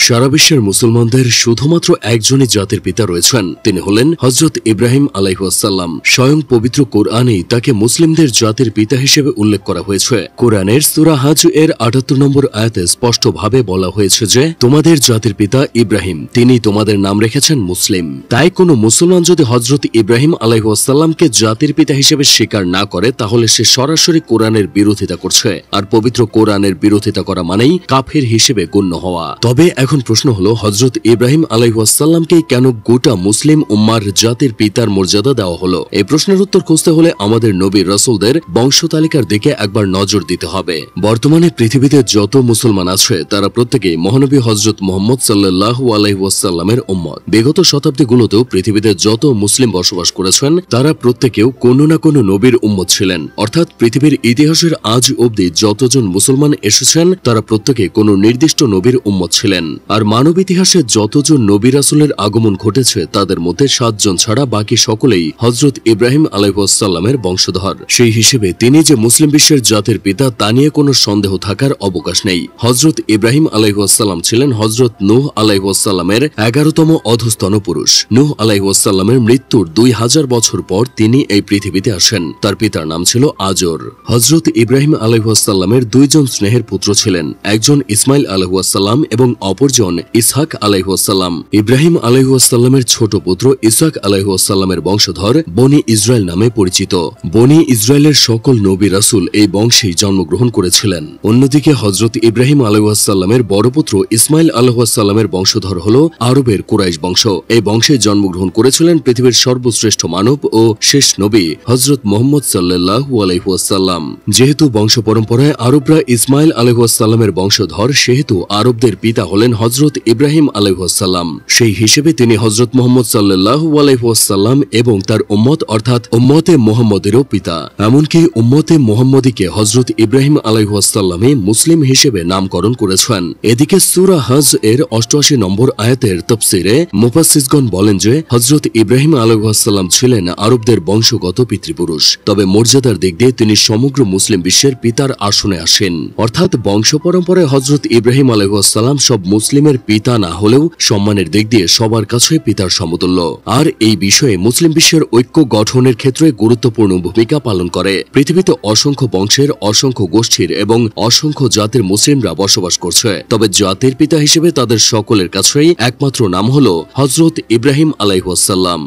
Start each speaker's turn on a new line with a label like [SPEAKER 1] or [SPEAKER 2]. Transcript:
[SPEAKER 1] সারা বিশ্বের মুসলমানদের শুধুমাত্র একজনই জাতির পিতা রয়েছেন, তিনি হলেন হযরত ইব্রাহিম আলাইহিসসালাম। স্বয়ং পবিত্র কোরআনেই তাকে মুসলিমদের জাতির পিতা হিসেবে উল্লেখ করা হয়েছে। কোরআনের সূরা হজ এর ৭৮ নম্বর আয়াতে স্পষ্টভাবে বলা হয়েছে যে তোমাদের জাতির পিতা ইব্রাহিম, তিনি তোমাদের নাম রেখেছেন মুসলিম। তাই কোনো মুসলমান যদি হযরত ইব্রাহিম আলাইহিসসালামকে জাতির পিতা হিসেবে স্বীকার না করে, তাহলে সে সরাসরি কোরআনের বিরোধিতা করছে, আর পবিত্র কোরআনের বিরোধিতা করা মানেই কাফির হিসেবে গণ্য হওয়া। তবে এখন প্রশ্ন হলো, হযরত ইব্রাহিম আলাইহিসসালামকে কেন গোটা মুসলিম উম্মার জাতির পিতার মর্যাদা দেওয়া হলো? এই প্রশ্নের উত্তর খুঁজতে হলে আমাদের নবী রাসূলদের বংশ তালিকার দিকে একবার নজর দিতে হবে। বর্তমানে পৃথিবীতে যত মুসলমান আছে তারা প্রত্যেকেই মহানবী হযরত মুহাম্মদ সাল্লাল্লাহু আলাইহি ওয়াসাল্লামের উম্মত। বিগত শতাব্দীগুলোতেও পৃথিবীতে যত মুসলিম বসবাস করেছেন তারা প্রত্যেকেও কোনো না কোনো নবীর উম্মত ছিলেন। অর্থাৎ পৃথিবীর ইতিহাসের আজ অবধি যতজন মুসলমান এসেছেন তারা প্রত্যেকে কোনো নির্দিষ্ট নবীর উম্মত ছিলেন। আর মানব ইতিহাসে যতজন নবী রাসূলের আগমন ঘটেছে তাদের মধ্যে ৭ জন ছাড়া বাকি সকলেই হযরত ইব্রাহিম আলাইহিসসালামের বংশধর। সেই হিসেবে তিনি যে মুসলিম বিশ্বের জাতির পিতা তা নিয়ে কোনো সন্দেহ থাকার অবকাশ নেই। হযরত ইব্রাহিম আলাইহিসসালাম ছিলেন হযরত নূহ আলাইহিসসালামের ১১তম অধস্তন পুরুষ। নূহ আলাইহিসসালামের মৃত্যুর ২০০০ বছর পর তিনি এই পৃথিবীতে আসেন। তার পিতার নাম ছিল আজর। হযরত ইব্রাহিম আলাইহিসসালামের ২ জন স্নেহের পুত্র ছিলেন, একজন ইসমাইল আলাইহিসসালাম এবং অপরজন ইসহাক আলাইহিসসালাম। ইব্রাহিম আলাইহিসসালামের ছোট পুত্র ইসহাক আলাইহিসসালামের বংশধর বনি ইসরায়েল নামে পরিচিত। বনি ইসরায়েলের সকল নবী রাসূল এই বংশেই জন্মগ্রহণ করেছিলেন। অন্যদিকে হযরত ইব্রাহিম আলাইহিসসালামের বড় পুত্র ইসমাইল আলাইহিসসালামের বংশধর হল আরবের কুরাইশ বংশ। এই বংশে জন্মগ্রহণ করেছিলেন পৃথিবীর সর্বশ্রেষ্ঠ মানব ও শেষ নবী হযরত মুহাম্মদ সাল্লাল্লাহু আলাইহি ওয়াসাল্লাম। যেহেতু বংশ পরম্পরায় আরবরা ইসমাইল আলাইহিসসালামের বংশধর, সেহেতু আরবদের পিতা হলেন হযরত ইব্রাহিম আলাইহিসসালাম। সেই হিসেবে তিনি হযরত মুহাম্মদ সাল্লাল্লাহু আলাইহি ওয়াসাল্লাম এবং তার উম্মত অর্থাৎ উম্মতে মুহাম্মদেরও পিতা। এমনকি উম্মতে মুহাম্মদীকে হযরত ইব্রাহিম আলাইহিসসালামই মুসলিম হিসেবে নামকরণ করেছেন। এদিকে সূরা হজ এর ৮৮ নম্বর আয়াতের তাফসীরে মুফাসসিরগণ বলেন যে হযরত ইব্রাহিম আলাইহিসসালাম ছিলেন আরবদের বংশগত পিতৃপুরুষ। তবে মর্যাদার দিক দিয়ে তিনি সমগ্র মুসলিম বিশ্বের পিতার আসনে আসেন। অর্থাৎ বংশ পরম্পরায় হযরত ইব্রাহিম আলাইহিসসালাম সব মুসলিমের পিতা না হলেও সম্মানের দিক দিয়ে সবার কাছে পিতার সমতুল্য। আর এই বিষয়ে মুসলিম বিশ্বের ঐক্য গঠনের ক্ষেত্রে গুরুত্বপূর্ণ ভূমিকা পালন করে। পৃথিবীতে অসংখ্য বংশের, অসংখ্য গোষ্ঠীর এবং অসংখ্য জাতির মুসলিমরা বসবাস করছে। তবে জাতির পিতা হিসেবে তাদের সকলের কাছেই একমাত্র নাম হলো হযরত ইব্রাহিম আলাইহিসসালাম।